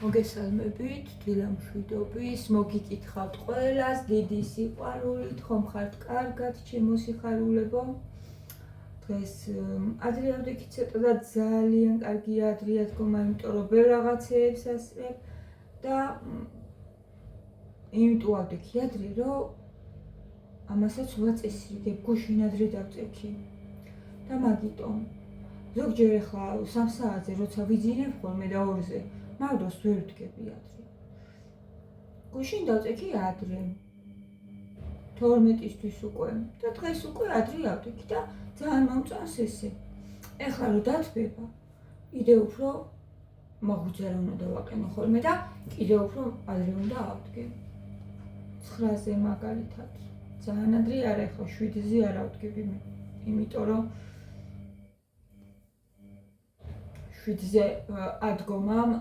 მოგესალმებით, დილამშვიდობის, მოგიკითხავთ ყველას, დიდი სიყვარულით, ხომ ხართ კარგად, ჩემო სიხარულებო. დღეს ადრე ავდექი ცოტა და ძალიან კარგია ადრე ადგომა, იმიტომ რომ ბევრ რაღაცეებს ასწრებ და იმიტომ ავდექი ადრე, რომ ამასაც ვაწესრიგებ, გუშინ ადრე დავწევქი და მაგიტომ ზოგჯერ ახლა 3 საათზე როცა ვიძინებ ხოლმე და 2-ზე მაგდროს ვერ ვდგები ადრე. გუშინ დავწექი ადრე 12-ისთვის უკვე და დღეს უკვე ადრე ავდექი და ძალიან მომწონს ესე. ეხლა რომ დათბება, კიდევ უფრო მაგუძარა უნდა დავაყენო ხოლმე და კიდევ უფრო ადრე უნდა ავდგე. 9-ზე მაგალითად. ძალიან ადრე არა, ეხლა 7-ზე არ ავდგები მე, იმიტომ რომ 7-ზე ადგომამ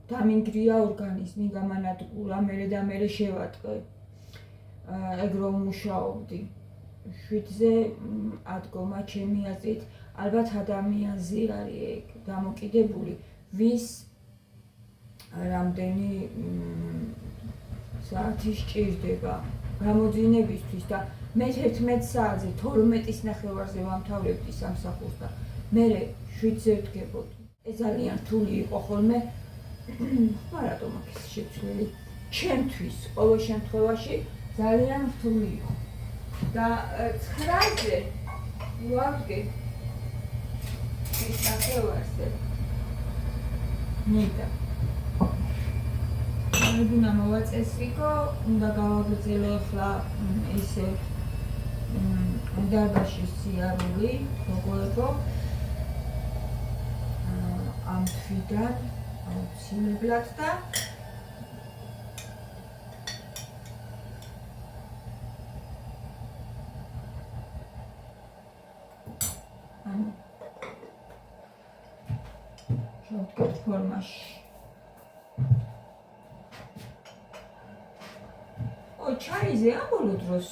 დამინგრია ორგანიზმი, გამანადგურა, მერე და მერე შევატყე. ეგ რომ მუშაობდი. 7-ზე ადგომა ჩემი აზრით, ალბათ ადამიანზე არის ეგ დამოკიდებული, ვის რამდენი საათი სჭირდება გამოძინებისთვის და მე 11 საათზე 12-ის ნახევარზე ვამთავრებდი სამსახურს და მე 7-ზე ვდგებოდი. ეს ძალიან რთული იყო ხოლმე. ხმა რატომ აქ შეცვლილი? ჩემთვის ყოველ შემთხვევაში ძალიან რთული იყო. და 9-ზე ვავდგე ის ნახევარზე. ნიდა. უნდა მოვაწესრიგო, უნდა გავაგრძელო ახლა ისე დარბაზში სიარული, მოგოებო. ამ თვიდან აუცილებლად და შევდგეთ ფორმაში. ჩაიზე ამ ბოლო დროს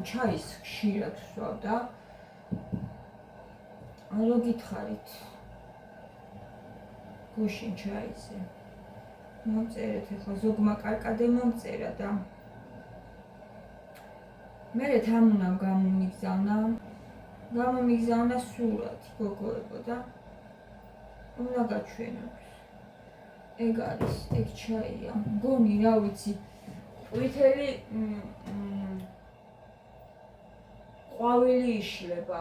ჩაის ხშირად ვსვავ და რო გითხარით გუშინ ჩაიზე მომწერეთ, ახლა ზოგმა კარკადე მომწერა და მერე თან უნდა გამომიგზავნა სურათი გოგოებო და უნდა გაჩვენოთ. ეგ არის, ეგ ჩაია, მგონი რა ვიცი, ყვითელი ყვავილი იშლება,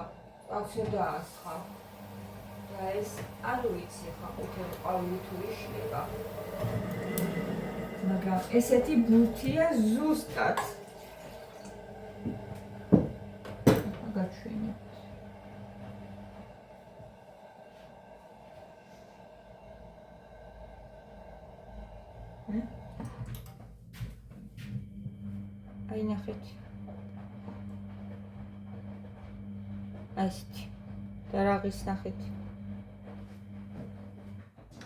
ყავსა დაასხა და ეს არ ვიცი ხა ყვითელი ყვავილი თუ იშლება, მაგრამ ესეთი ბურთია ზუსტად. გაჩვენე. აი ნახეთ. ასეთი. და რაღაც ნახეთ.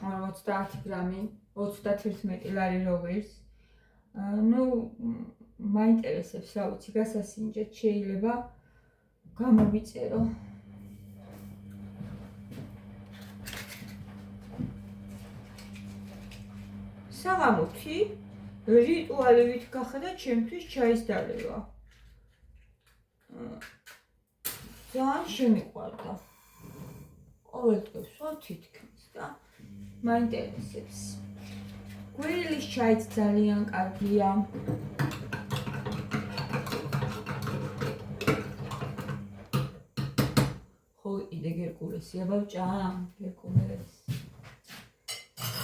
50 გრამი, 31 ლარი როვერს. ნუ მაინტერესებს, რა ვიცი, გასასინჯეთ შეიძლება გამოვიწერო. საღამოთი რიტუალივით გახადა ჩემთვის ჩაის დალევა. ძალიან შემიყვარდა. ყოველდღე ვსვავ თითქმის და მაინტერესებს. გვირილის ჩაიც ძალიან კარგია. ხო, კიდე გერკულესია ბავჭა, გერკულეს.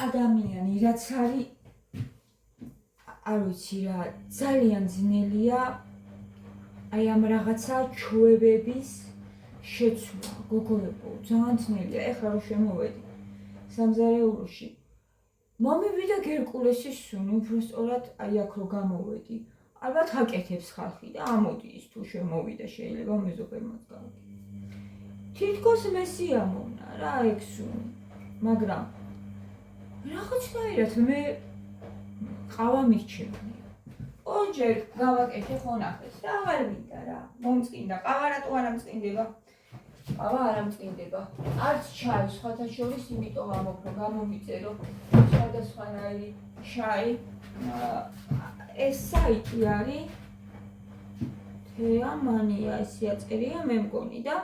ადამიანი რაც არის, არ ვიცი რა, ძალიან ძნელია აი ამ რაღაცა ჩვევების შეცვლა, გოგოებო, ძალიან ძნელია. ეხლა რომ შემოვედი სამზარეულოში, მომივიდა გერკულესის სუნი, უბრალოდ აი აქ რომ გამოვედი, ალბათ აკეთებს ხალხი და ამოდი ის თუ შემოვიდა, შეიძლება მეზობელმაც გავიგე. თითქოს მესიამოვნა რა ეგ სუნი, მაგრამ რაღაცნაირად მე ყავა მირჩევნია. ორჯერ გავაკეთე ხო ნახეს და აღარ მინდა რა. მომწყინდა, ყავა რატო არ ამწყინდება? ყავა არ ამწყინდება. არც ჩაი, სხვათა შორის, იმიტომ ამოფრო, გამომიწერო სხვადასხვანაირი ჩაი. ეს საიტი არის თეამანია, ესე აწერია მე მგონი და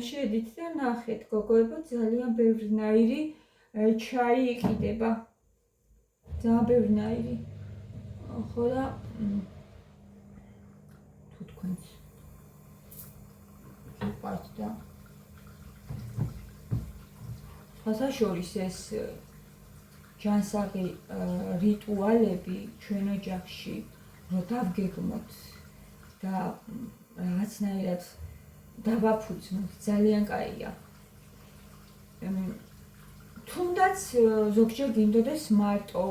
შედით და ნახეთ, გოგოებო, ძალიან ბევრნაირი ჩაი იყიდება. ძალიან ბევრნაირი. ხო და თუ თქვენს უყვართ და სხვათა შორის ეს ჯანსაღი რიტუალები ჩვენ ოჯახში რო დავგეგმოთ და რაღაცნაირად დავაფუძნოთ, ძალიან კაია. თუნდაც ზოგჯერ გინდოდეს მარტო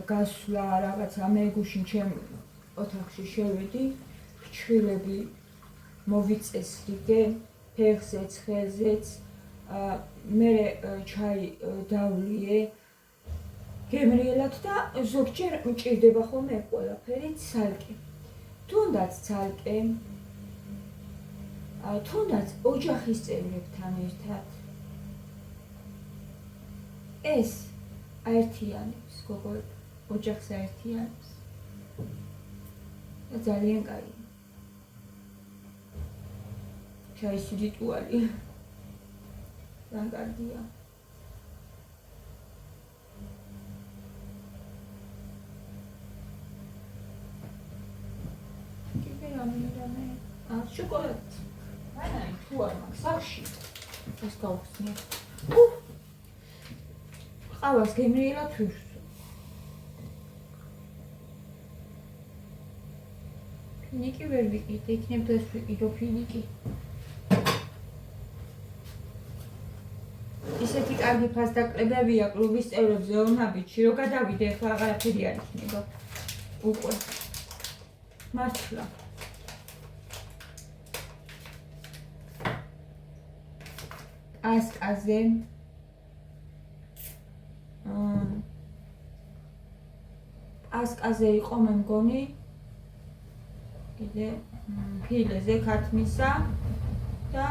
გასვლა რაღაცა, მე გუშინ ჩემ ოთახში შევედი, ფრჩხილები მოვიწესრიგე, ფეხზეც, ხელზეც, მე ჩაი დავლიე გემრიელად და ზოგჯერ მჭირდება ხოლმე ყველაფერი ცალკე. თუნდაც ცალკე, თუნდაც ოჯახის წევრებთან ერთად. ეს აერთიანებს, გოგოებო, ოჯახს აერთიანებს. და ძალიან კაი. ჩაის რიტუალი. ძალიან კარგია. რამე. შოკოლადი. აი, თუ არ მაქვს სახში. ეს გავხსნი. ყავას გემრიელად ვიხსო. ფინიკი ვერ ვიყიდე, იქნებ დღეს ვიყიდო ფინიკი. ისეთი კარგი ფასდაკლებებია კლუბის წევრებზე ონაბიჯში, რომ გადავიდე, ახლა აღარაფერი არ იქნება. უკვე. მართლა. ასკაზე ასკაზე იყო მე მგონი კიდე ფილეზე ქათმისა და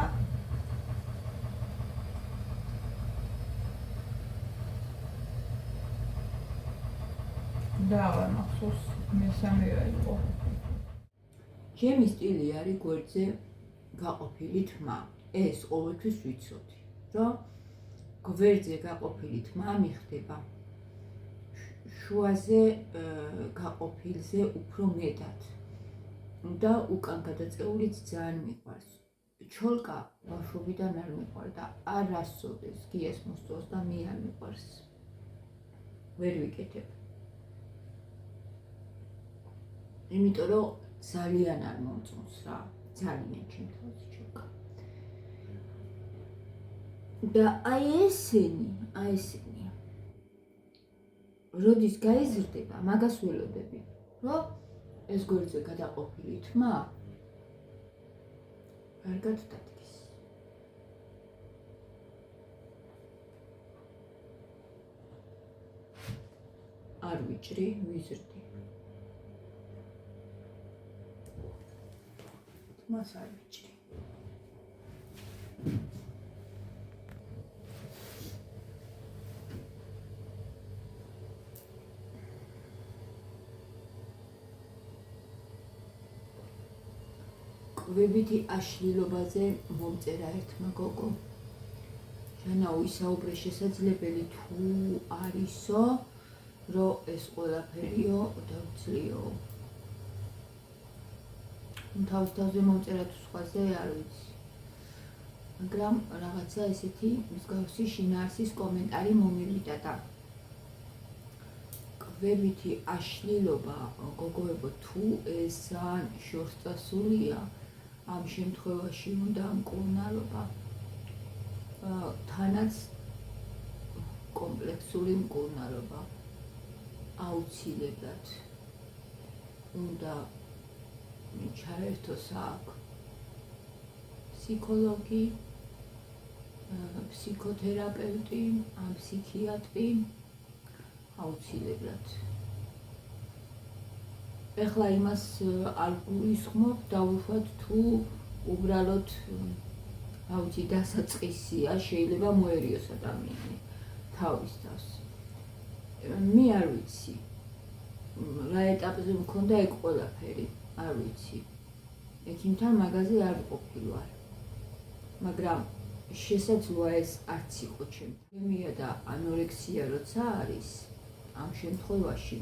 არ მახსოვს მესამეა იყო. ჩემი სტილი არის გვერდზე გაყოფილი თმა. ეს ყოველთვის ვიცოდი, რომ გვერდზე გაყოფილი თმა მიხდება შუაზე გაყოფილზე უფრო მეტად და უკან გადაწეულიც ძალიან მიყვარს. ჩოლკა ბავშვობიდან არ მიყვარდა, არასოდეს გიას მოსწონს და მე არ მიყვარს. ვერ ვიკეთებ. იმიტომ რომ ძალიან არ მომწონს რა, ძალიან ჩემთვის ჩოლკა. და აი ესენი როდის გაიზრდება, მაგას ველოდები, რომ ეს გვერდზე გადაყოფილი თმა კარგად დადგეს. არ ვიჭრი, ვიზრდი. თმას არ ვიჭრი. კვებითი აშლილობაზე მომწერა ერთმა გოგო. ჟანაუ ისაუბრე შესაძლებელი თუ არისო, რომ ეს ყველაფერიო დავწლიო. თავზე მომწერა თუ სხვაზე არ ვიცი. მაგრამ რაღაცა ესეთი მსგავსი შინაარსის კომენტარი მომივიდა და კვებითი აშლილობა, გოგოებო, თუ ეს ძალიან შორს წასულია, ამ შემთხვევაში უნდა მკურნალობა, თანაც კომპლექსური მკურნალობა აუცილებლად უნდა ჩაერთოს აქ ფსიქოლოგი, ფსიქოთერაპევტი, ან ფსიქიატრი აუცილებლად. ეხლა იმას არ გულისხმობ, დავუშვათ თუ უბრალოდ აუცი დასაწყისია, შეიძლება მოერიოს ადამიანი თავის თავს. მე არ ვიცი. რა ეტაპზე მქონდა ეგ ყველაფერი, არ ვიცი. ექიმთან მაგაზე არ ყოფილვარ. მაგრამ შესაძლოა ეს არც იყო ჩემთან. ბულიმია და ანორექსია როცა არის, ამ შემთხვევაში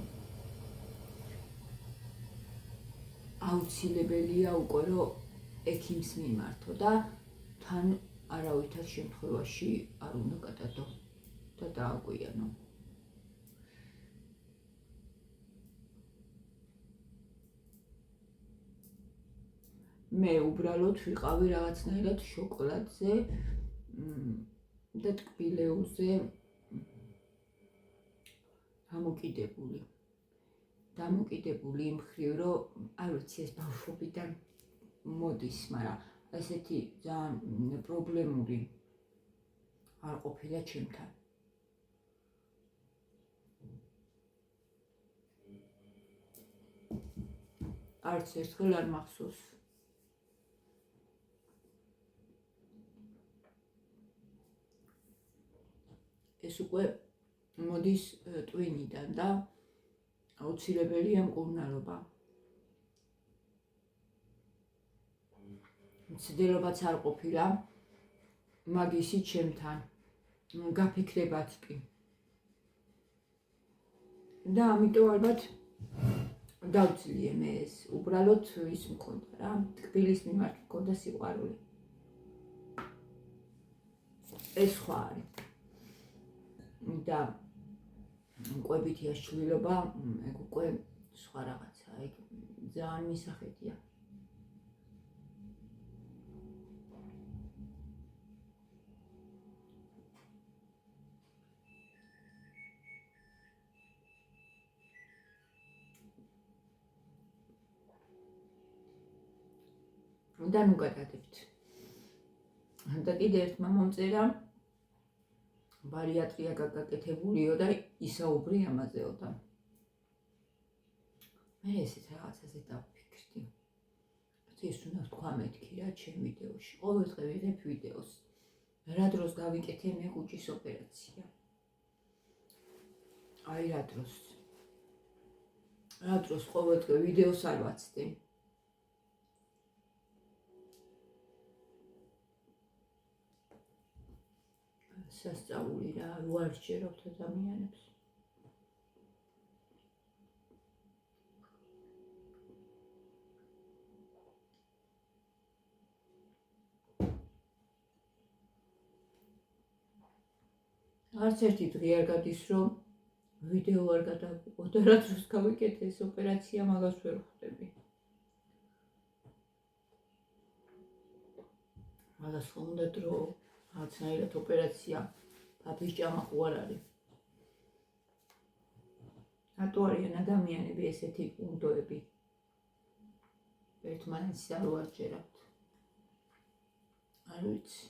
აუცილებელია უკვე რომ ექიმს მიმართო და თან არავითარ შემთხვევაში არ უნდა გადადო და დააგვიანო. მე უბრალოდ ვიყავი რაღაცნაირად შოკოლადზე და ტკბილეულზე დამოკიდებული იმ მხრივ, რომ არ ვიცი ეს ბავშვობიდან მოდის, მაგრამ ესეთი ძალიან პრობლემური არ ყოფილა ჩემთან. არც ერთხელ არ მახსოვს. ეს უკვე მოდის ტვინიდან და აუცილებელია მკურნალობა. მცდელობაც არ ყოფილა მაგისი ჩემთან, გაფიქრებაც კი. და ამიტომ ალბათ დავძლიე მე ეს, უბრალოდ ის მქონდა რა, ტკბილის მიმართ მქონდა სიყვარული. ეს სხვა არის. და კვებითი აშლილობა, ეგ უკვე სხვა რაღაცა, ეგ ძალიან მისახედია. და ნუ გადადებთ. და კიდე ერთმა მომწერა ბარიატრია გაკეთებულიო და ისაუბრი ამაზეო და მე ესეთ რაღაცაზე დავფიქრდი. ეს უნდა ვთქვა მეთქი რა ჩემ ვიდეოში. ყოველდღე ვიღებ ვიდეოს. რა დროს გავიკეთე მე კუჭის ოპერაცია. აი რა დროს. რა დროს ყოველდღე ვიდეოს არ ვაცდე. სასწაული რა, უარ სჯერობთ ადამიანებს. არც ერთი დღე არ გადის, რომ ვიდეო არ გადავიყო და რა დროს გავიკეთე ეს ოპერაცია, მაგას ვერ ხვდები. მაგას ხომ უნდა დრო, რაღაცნაირად ოპერაცია, ფაფის ჭამა ხო არ არის. რატო არიან ადამიანები ესეთი უნდოები? ერთმანეთს არ უარჯერებთ. არ ვიცი.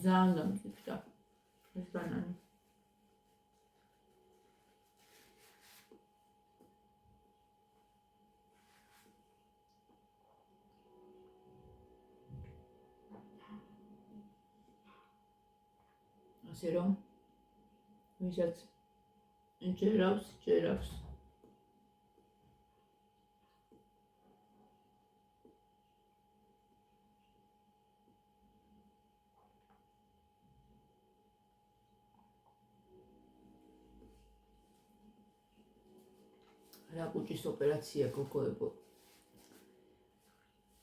ძალიან დამწიფდა ეს ბანანი. ასე რომ ვისაც ჭერავს. რა კუჭის ოპერაცია გოგოებო.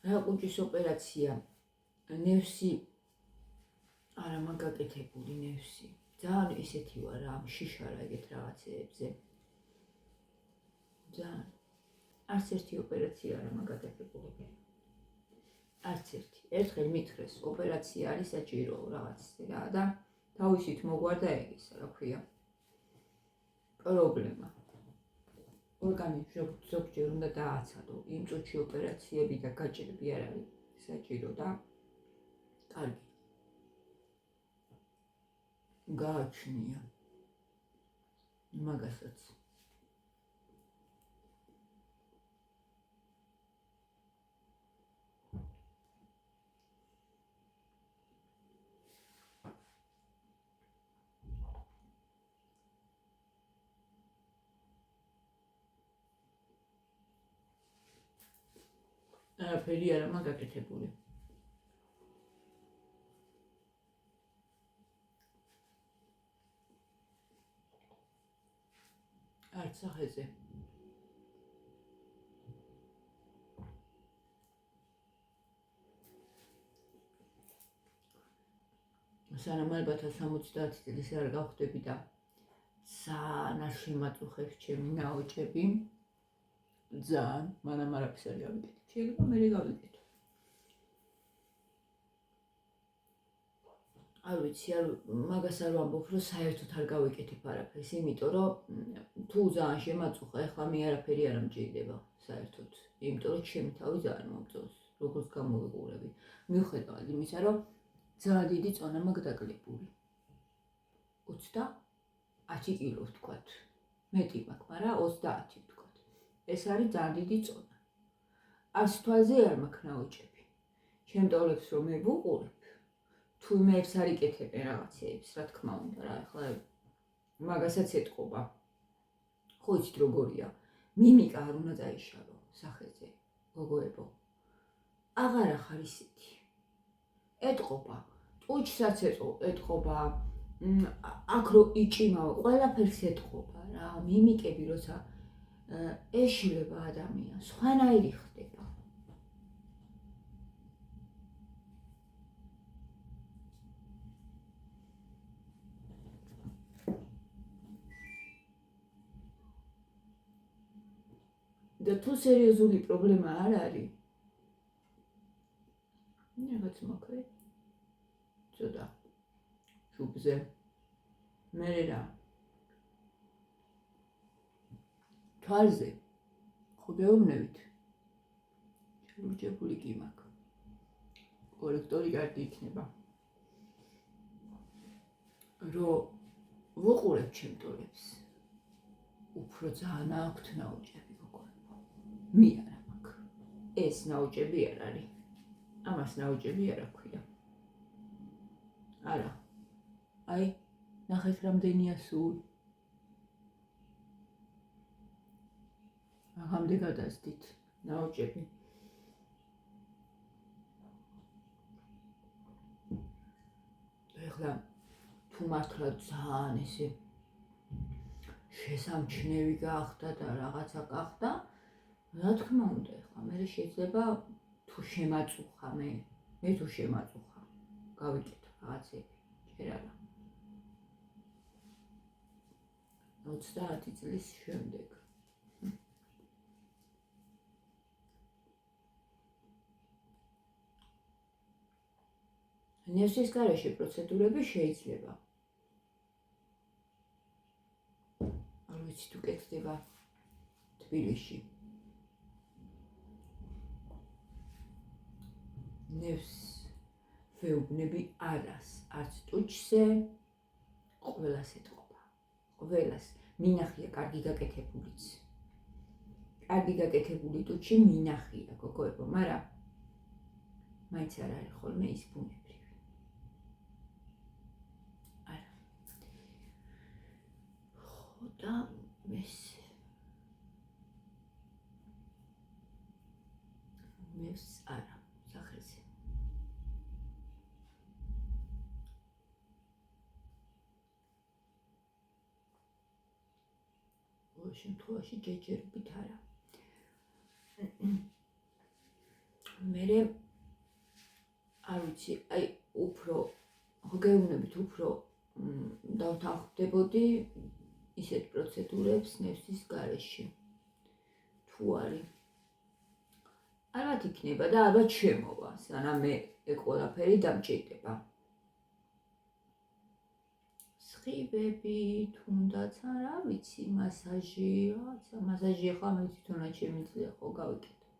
რა კუჭის ოპერაცია. ნევსი არა მაგაკეთებული ნევსი. ძალიან ისეთი ვარ რა, შიშარა ეგეთ რაღაცეებზე. ძალიან. არც ერთი ოპერაცია არა მაგაკეთებული. არც ერთი. ერთხელ მითხრეს ოპერაცია არის საჭირო რაღაცზე რა და თავისით მოგვარდა ეგ რა ქვია. პრობლემა. ორგანიზმი ზოგჯერ უნდა დააცადო. იმ წუთში ოპერაციები და გაჭრები არ არის საჭირო და კარგი. გააჩნია. მაგასაც. არაფერი არ მაქვს გაკეთებული. არც სახეზე. სანამ ალბათ 70 წლის არ გავხდები და ძალიან არ შემაწუხებს ჩემი ნაოჭები, ძალიან მანამ არაფერს არ გავიკეთებ. შეიძლება მე გავიკეთო. არ ვიცი, მაგას არ ვამბობ, რომ საერთოდ არ გავიკეთებ არაფერს, იმიტომ რომ თუ ძალიან შემაწუხა, ეხლა მე არაფერი არ მჭირდება საერთოდ, იმიტომ რომ ჩემი თავი ძალიან მომწონს, როგორც გამოვიყურები. მიუხედავად იმისა, რომ ძალიან დიდი წონა მაქვს დაკლებული. 30 კილო ვთქვათ. მეტი მაქვს, მაგრამ 30 ვთქვათ. ეს არის ძალიან დიდი წონა. 100 თვაზე არ მაქვს ნაოჭები. ჩემ ტოლებს რომ მე ვუყურებ, თუ მეებს არ იკეთებენ რაღაცეებს, რა თქმა უნდა, რა, ახლა მაგასაც ეთყობა. ხო იცით როგორია? მიმიკა არ უნდა დაიშალო სახეზე, გოგოებო. აღარ ახარ ისეთი. ეთყობა, ტუჩსაც ეთყობა, აქ რო იჭიმაო, ყველაფერს ეთყობა რა, მიმიკები როცა ეშლება ადამიანს, სხვანაირი ხდება. და თუ სერიოზული პრობლემა არ არის, რაღაც მოკლე ცოტა შუბზე მე რა თვალზე ხო გეუბნებით შეურჯებული კი მაქვს კორექტორი კარგი იქნება რომ ვუყურებ ჩემ ტოლებს უფრო ძალიან აქვთ ნაოჭები გოგოებო მე არა მაქვს ეს ნაოჭები არ არის ამას ნაოჭები არ აქვია არა აი ნახეთ რამდენია სულ აღამდე გადასდით ნაოჭები ეხლა თუ მართლა ძალიან ესე შესამჩნევი გახდა და რაღაცა გახდა რა თქმა უნდა ეხლა მე შეიძლება თუ შემაწუხა მე თუ შემაწუხა გავიკეთო რაღაცები ჯერ არა 30 წლის შემდეგ ნევსის გარეშე პროცედურები შეიძლება არ ვიცი თუ კეთდება თბილისში ნევს ვეუბნები არას არც ტუჩზე ყველას ეთყობა ყველას მინახია კარგი გაკეთებული ტუჩი მინახია გოგოებო მაგრამ მაინც არ არის ხოლმე ის ბუნებრივი არა ხო და მეს არა სახეზე შემთხვევაში ჯეჯერობით არა მერე არ ვიცი აი უფრო გეუბნებით უფრო დავთანხმდებოდი ისეთ პროცედურებს ნევსის გარეშე თუ არის ალბათ იქნება და ალბათ შემოვა სანამ მე ეგ ყველაფერი დამჭირდება სხივები თუნდაც არა ვიცი მასაჟი რაღაცა მასაჟი ახლა მე თვითონაც შემიძლია ხო გავიკეთო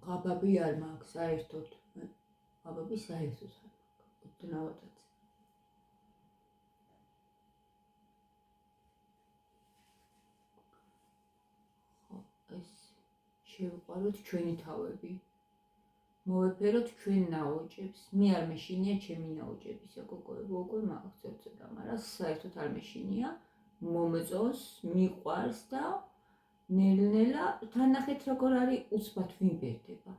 ღაბაბი არ მაქვს საერთოდ ღაბაბი საერთოდ არ მაქვს ოდნავადაც ხო ეს შევყვაროთ ჩვენი თავები მოვეფეროთ ჩვენ ნაოჭებს მე არ მეშინია ჩემი ნაოჭებისა გოგოებო უკვე მაგცეცდა მაგრამ საერთოდ არ მეშინია მომწონს მიყვარს და ნელ-ნელა თან ნახეთ როგორ არის უცბად ვინ ბერდება.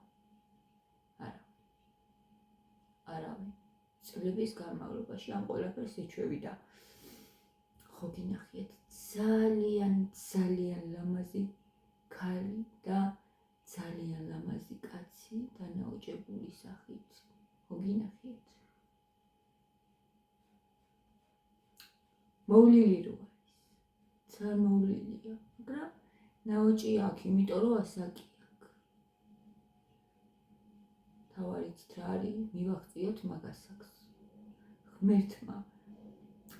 არავინ. წლების განმავლობაში ამ ყველაფერს ეჩვევი და ხო გინახიეთ ძალიან ლამაზი ქალი და ძალიან ლამაზი კაცი დანაოჭებული სახით. ხო გინახიეთ. მოვლილი რო არის. ძალიან მოვლილია, მაგრამ ნაოჭი აქვს, იმიტომ რომ ასაკი აქვს. თავარით რა არის, მივაღწიოთ მაგ ასაკს. ღმერთმა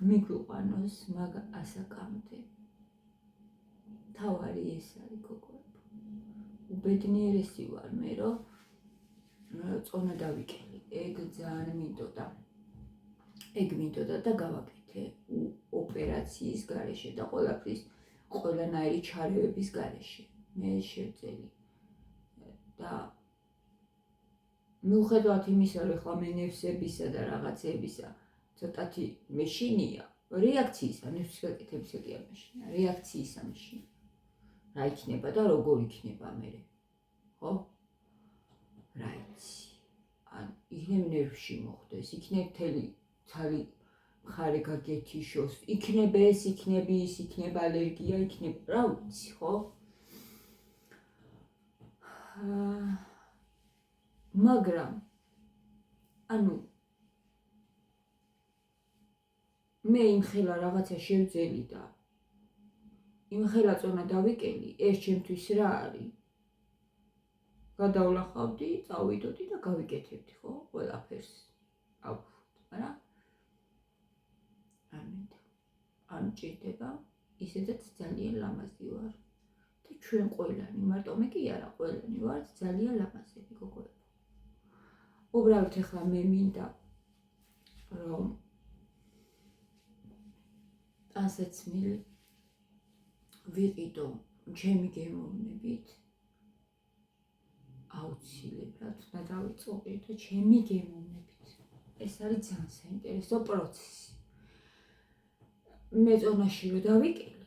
მიგვიყვანოს მაგ ასაკამდე. თავარი ეს არის გოგოებო. უბედნიერესი ვარ მე, რომ წონა დავიკელი. ეგ ძალიან მინდოდა და გავაკეთე ოპერაციის გარეშე და ყველანაირი ჩარევების გარეშე. მე შევძელი და მიუხედავად იმისა, რომ ახლა მე ნევსებისა და რაღაცებისა ცოტათი მეშინია, რეაქციისა, ნევსის გაკეთებისა კი არ მეშინია, რეაქციისა მეშინია. რა იქნება და როგორ იქნება მერე, ხო? რა იცი. ან იქნებ ნერვში მოხდეს, იქნებ მთელი ცალი მხარე გაგეთიშოს, იქნება ეს, იქნება ის, იქნება ალერგია, იქნება რა ვიცი, ხო? მაგრამ ანუ მე იმხელა რაღაცა შევძელი და იმხელა წონა დავიკელი, ეს ჩემთვის რა არის? გადავლახავდი, წავიდოდი და გავიკეთებდი, ხო? ყველაფერს. მაგრამ არ მინდა. არ მჭირდება, ისედაც ძალიან ლამაზი ვარ. და ჩვენ ყველანი, მარტო მე კი არა, ყველანი ვართ ძალიან ლამაზები გოგოებო. უბრალოდ ახლა მე მინდა რომ ასეცმილი ვიყიდო ჩემი გემოვნებით აუცილებლად უნდა დავიწყო და ჩემი გემოვნებით. ეს არის ძალიან საინტერესო პროცესი. მე წონაში რო დავიკელი,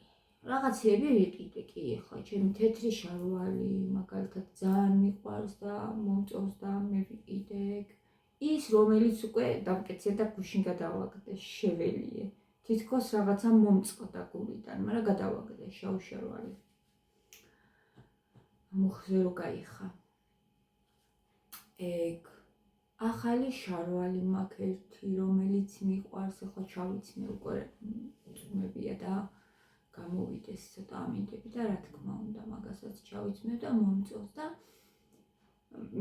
რაღაცები ვიყიდე კი ახლა ჩემი თეთრი შარვალი მაგალითად ძალიან მიყვარს და მომწონს და მე ვიყიდე ეგ. ის რომელიც უკვე დამკეცე და გუშინ გადავაგდე, შეველიე. თითქოს რაღაცა მომწყდა გულიდან, მაგრამ გადავაგდე შავ შარვალი. მოხზე რო გაიხა. ეგ ახალი შარვალი მაქვს ერთი, რომელიც მიყვარს, ახლა ჩავიცნე უკვე წვიმებია და გამოვიდეს ცოტა ამინდები და რა თქმა უნდა მაგასაც ჩავიცნე და მომწონს და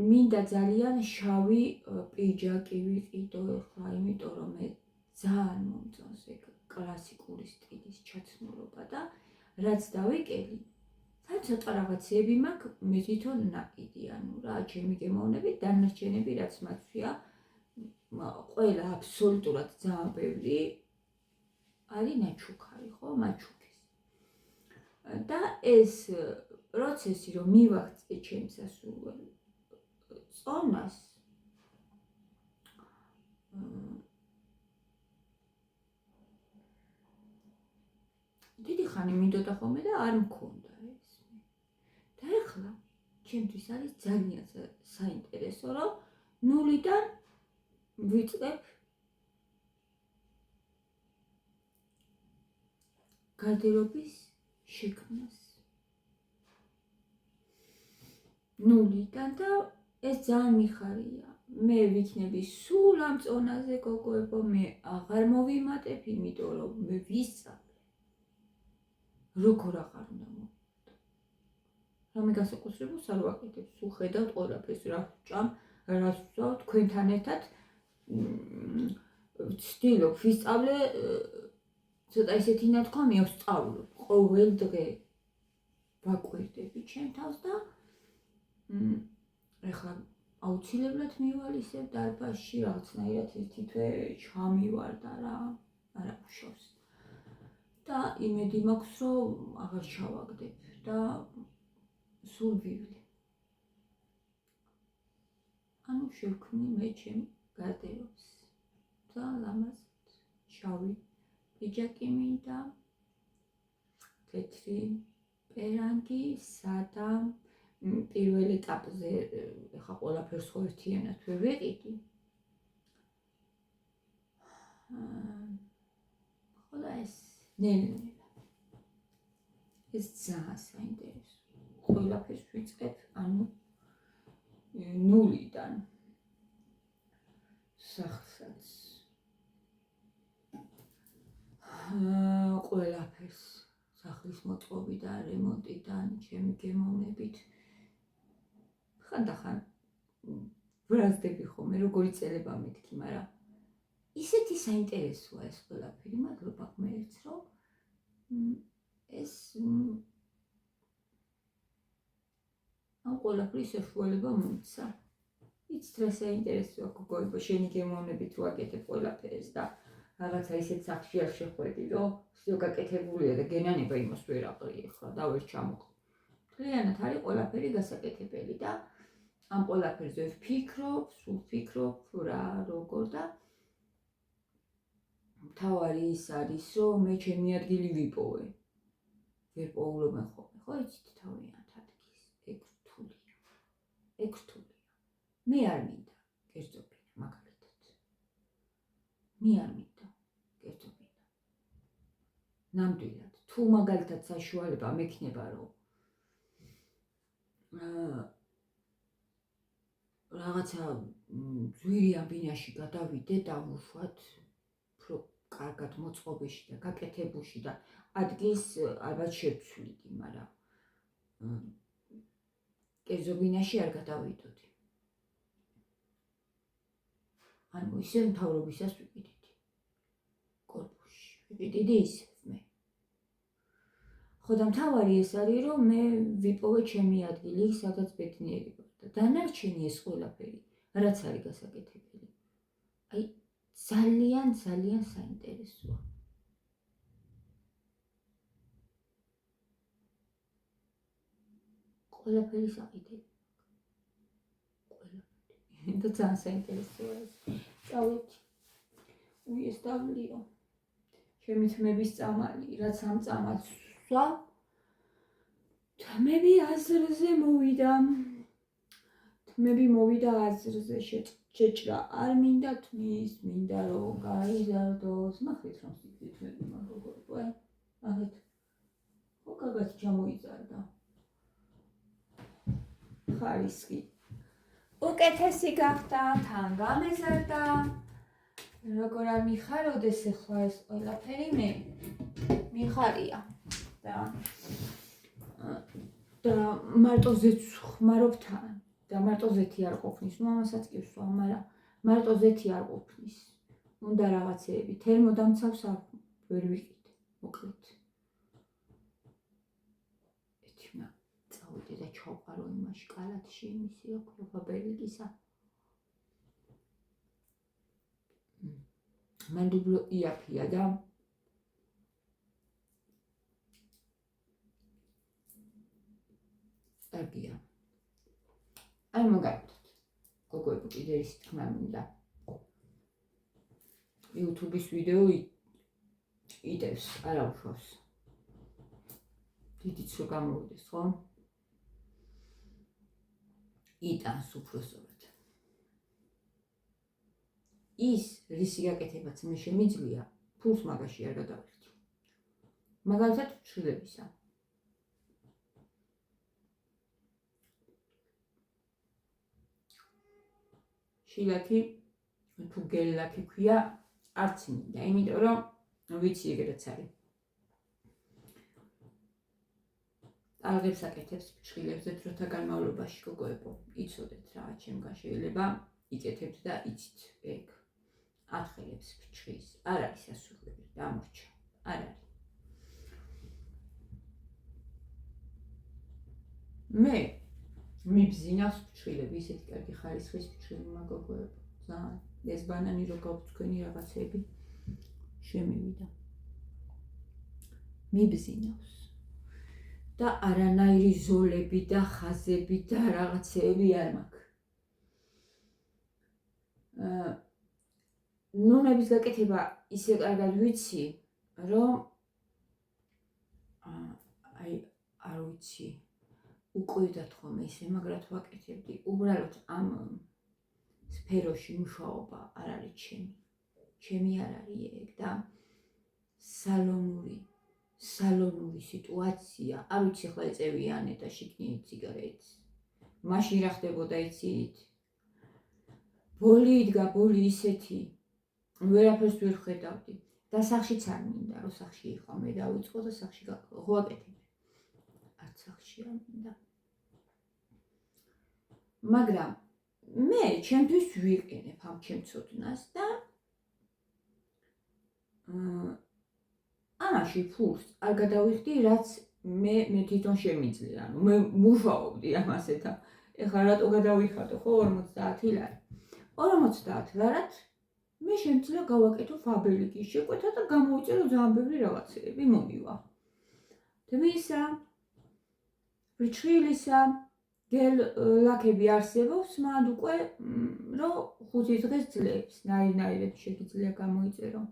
მინდა ძალიან შავი პიჯაკი ვიყიდო ახლა, იმიტომ რომ მე ძალიან მომწონს ეგ კლასიკური სტილის ჩაცმულობა და რაც დავიკელი ცოტა რაღაცები მაქვს, მე თვითონ ნაკიდი, ანუ რა, ჩემი გემოვნებით, დანარჩენები რაც მათვია, ყველა აბსოლუტურად ძალიან ბევრი არის ნაჩუქარი, ხო, მაჩუქის. და ეს პროცესი, რომ მივაღწე ჩემს ასულ წონას, დიდი ხანი მინდოდა ხოლმე და არ მქონდა ეს. და ეხლა ჩემთვის არის ძალიან საინტერესო, რომ ნულიდან ვიწყებ გარდერობის შექმნას. ნულიდან და ეს ძალიან მიხარია. მე ვიქნები სულ ამ წონაზე გოგოებო, მე აღარ მოვიმატებ, იმიტომ რომ მე ვისწავლე. როგორ აღარ უნდა მოვიმატო. რამე განსაკუთრებულს არ ვაკეთებ, სულ ხედავთ ყველაფერს, რა ვჭამ, რა ვსვავ თქვენთან ერთად. ვცდილობ ვისწავლე, ცოტა ისეთი ნათქვამია ვსწავლობ ყოველ დღე. ვაკვირდები ჩემ თავს და ეხლა აუცილებლად მივალ ისევ დარბაზში, რაღაცნაირად ერთი თვე ჩამივარ და რა, არა უშავს. და იმედი მაქვს, რომ აღარ ჩავაგდებ და სულ ვივლი. ანუ შევქმნი მე ჩემ გარდერობს. ძალიან ლამაზად, შავი პიჯაკი მინდა, თეთრი პერანგი სადა პირველ ეტაპზე ეხა ყველაფერს ხო ერთიანად ვერ ვეყიდი. ხოლო ეს ნელ-ნელა. ეს ძალიან საინტერესოა. ყველაფერს ვიწყებ, ანუ ნულიდან. სახლსაც. ყველაფერს. სახლის მოწყობიდან, რემონტიდან, ჩემი გემოვნებით. ხანდახან ბრაზდები ხოლმე, როგორი წელება მეთქი, მაგრამ ისეთი საინტერესოა ეს ყველაფერი, მადლობა ღმერთს, რომ ეს ამ ყველაფრის საშუალება მომცა. იცით რა საინტერესოა გოგოებო, შენი გემოვნებით რო აკეთებ ყველაფერს და რაღაცა ისეთ სახში არ შეხვედი, რომ ისე გაკეთებულია და გენანება იმას ვერ აყრიე ხა და ვერ ჩამოყ. მთლიანად არის ყველაფერი გასაკეთებელი და ამ ყველაფერზე ვფიქრობ, სულ ვფიქრობ რა როგორ და მთავარი ის არის, რომ მე ჩემი ადგილი ვიპოვე. ვერ პოულობენ ხოლმე, ხო იცით თავიანთ ადგილს. ეგ რთულია. მე არ მინდა კერძობინა მაგალითად. მე არ მინდა კერძობინა. ნამდვილად, თუ მაგალითად საშუალება მექნება, რომ რაღაცა ძვირიან ბინაში გადავიდე და ვუშვათ უფრო კარგად მოწყობეში და გაკეთებულში და ადგილს ალბათ შევცვლიდი, მაგრამ კერძო ბინაში არ გადავიდოდი. ანუ ისე მთავრობისას ვიყიდიდი. კორპუსში ვიყიდიდი ისევ მე. ხო და მთავარი ეს არის, რომ მე ვიპოვე ჩემი ადგილი, სადაც ბედნიერი ვარ და დანარჩენი ეს ყველაფერი, რაც არის გასაკეთებელი. აი ძალიან საინტერესოა. ყველაფერი საყიდელი. ყველაფერი. და ძალიან საინტერესოა ეს. წავედი. ეს დავლიო. ჩემი თმების წამალი, რაც ამ წამალს სვა. თმები აზრზე მოვიდა. თმები მოვიდა აზრზე შეჭრა. არ მინდა თმის, მინდა რომ გაიზარდოს. ნახეთ რომ სიტყვით თმები მაგოგოებო, ნახეთ. ხო კარგად ჩამოიზარდა. ხარისხი. უკეთესი გახდა, თან გამეზარდა. როგორ არ მიხაროდეს ახლა ეს ყველაფერი მე მიხარია და მარტოზეც ხმარობ თან და მარტოზეთი არ ყოფნის, ნუ ამასაც კი ვსვა, მაგრამ მარტოზეთი არ ყოფნის. უნდა რაღაცეები, თერმოდამცავს არ ვერ ვიყიდე, მოკლედ. ეთინა წავიდე და ჩავყარო იმაში კალათში იმისი აქვს ფაბერიკისა. მანდუბლო იაფია და კარგია. აი მაგალითად, გოგოებო კიდე ის თქმა მინდა. YouTube-ის ვიდეო იდევს, არ აუშვავს. დიდიც რო გამოვიდეს, ხო? იტანს უпроსოდ. ის რისი გაკეთებაც მე შემიძლია, ფულს მაგაში არ გადავიხდი. მაგალითად, ჩხილებისა. შილაკი, თუ გელლაკი ქვია, არც მინდა, იმიტომ რომ ვიცი ეგრეც არის. ტალღებს აკეთებს ჩხილებზე დროთა განმავლობაში გოგოებო. იცოდეთ რა ჩემგან შეიძლება იკეთებთ და იცით ეგ. ათხელებს ფიჩხის, არ არის სასურველი, დამორჩა, არ არის. მე მიბზინავს ფიჩხილები, ისეთი კარგი ხარისხის ფიჩხილი მაგოგოებო. ძალიან ეს ბანანი რო გაქვთ თქვენი რაღაცები შემივიდა. მიბზინავს. და არანაირი ზოლები და ხაზები და რაღაცეები არ მაქვს. ნუნების გაკეთება ისე კარგად ვიცი, რომ აი არ ვიცი, უკვდათ ხოლმე ისე მაგრად ვაკეთებდი. უბრალოდ ამ სფეროში მუშაობა არ არის ჩემი არ არის ეგ და სალონური სიტუაცია, არ ვიცი ახლა ეწევიანე და შიგნით ციგარეტს. მაშინ რა ხდებოდა იცით? ბოლი იდგა, ბოლი ისეთი, ვერაფერს ვერ ხედავდი და სახშიც არ მინდა, რომ სახში იყავ, მე დავიწყო და სახში ვაკეთებ. არც სახში არ მინდა. მაგრამ მე ჩემთვის ვიყენებ ამ ჩემ ცოდნას და ამაში ფულს არ გადავიხდი, რაც მე თვითონ შემიძლია. ანუ მე მუშაობდი ამაზე და ეხლა რატო გადავიხადო, ხო 50 ლარი. 50 ლარად მე შემიძლია გავაკეთო ფაბრიკის შეკვეთა და გამოვიწერო ძალიან ბევრი რაღაცეები, მომივა. თმისა, ფრიჩხილისა, გელ ლაქები არსებობს, მანდ უკვე რომ 5 დღეს ძლებს, ნაირ-ნაირად შეგიძლია გამოიწერო.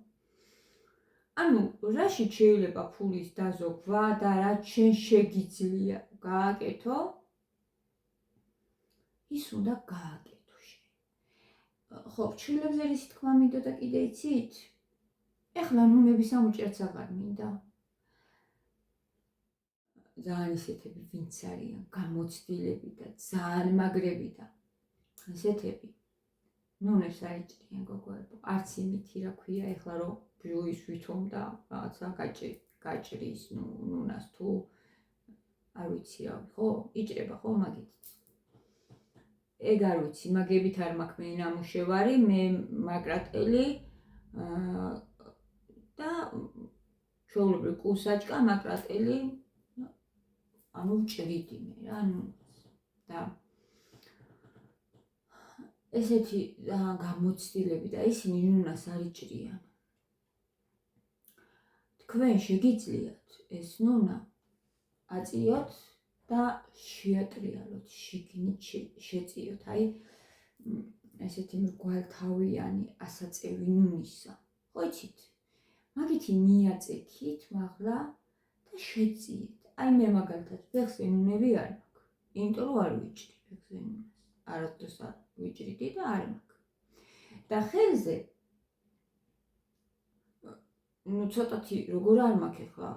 ანუ რაში შეიძლება ფულის დაზოგვა და რა შენ შეგიძლია გააკეთო, ის უნდა გააკეთო შენ. ხო, ფრჩხილებზე რისი თქმა მინდა და კიდე იცით? ეხლა ნუნების ამუჭერც აღარ მინდა. ძალიან ისეთები ვინც არიან გამოცდილები და ძალიან მაგრები და ესეთები ნუნებს აიჭრიან გოგოებო. არც იმითი რა ქვია ეხლა რომ ბიუის ვითომ და რაღაცა გაჭრის ნუნას თუ არ ვიცი რა, ხო? იჭრება ხო მაგით. ეგ არ ვიცი, მაგებით არ მაქვს მე ნამუშევარი, მე მაკრატელი და ჩვეულებრივ კუსაჭკა, მაკრატელი, ანუ ვჭრიდი მე რა, და ესეთი გამოცდილები და ისინი ნუნას არ იჭრიან. თქვენ შეგიძლიათ ეს ნუნა აწიოთ და შეატრიალოთ, შიგნით შეწიოთ, აი ესეთი მრგვალთავიანი ასაწევი ნუნისა. ხო იცით? მაგითი მიაწექით მაღლა და შეწიეთ. აი მე მაგალითად ფეხზე ნუნები არ მაქვს, იმიტომ რომ არ ვიჭრი ფეხზე ნუნას. არასდროს არ ვიჭრიდი და არ მაქვს. და ხელზე ცოტათი როგორ არ მაქვს ახლა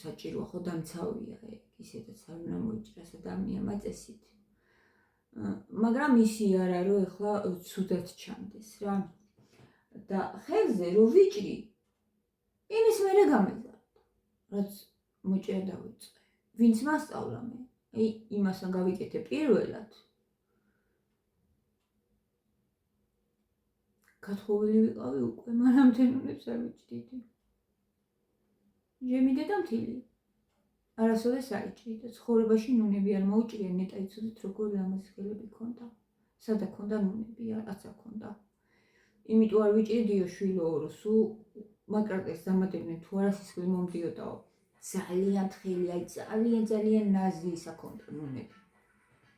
საჭიროა ხო დამცავია ეგ ისედაც არ უნდა მოიჭრას ადამიანმა მაწესით. მაგრამ ისი არა რომ ახლა ცუდად ჩანდეს რა. და ხელზე რო ვიჭრი, იმის მერე გამეზარდა, რაც მოჭრა დავიწყე. ვინც მასწავლა მე, აი იმასთან გავიკეთე პირველად. გათხოვილი ვიყავი უკვე, მანამდე ნუნებს არ ვიჭრიდი. ჩემი დედამთილი არასოდეს აიჭრი და ცხოვრებაში ნუნები არ მოუჭრია, ნეტა იცოდეთ როგორ ლამაზგელები ქონდა. სადა ქონდა ნუნები, არაცა ქონდა. იმიტომ არ ვიჭრიდიო შვილო, რომ სულ მაკრატეს დამატებდნენ თუ არა სისხლი მომდიოდაო. ძალიან თხელი, აი ძალიან ნაზი ისა ქონდა ნუნები.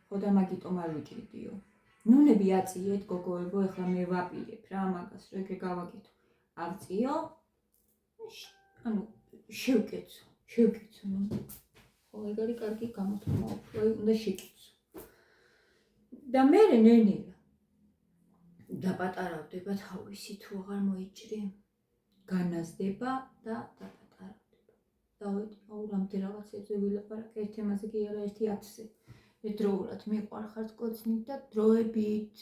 ხო და მაგიტომ არ ვიჭრიდიო. ნუნები აწიეთ გოგოებო, ეხლა მე ვაპირებ რა მაგას, რომ ეგრე გავაკეთო. ავწიო, ანუ შევკეცო. ხო, ეგ არის კარგი გამოთქმა, უფრო უნდა შეკიცო. და მე ნენელა დაპატარავდება თავისი თუ აღარ მოიჭრი. განაზდება და დაპატარავდება. დავედი, აუ რამდენ რაღაცებზე ვილაპარაკე, ერთ თემაზე კი არა, ერთი 10-ზე. ერთდროულად მიყვარხართ კოცნით და დროებით.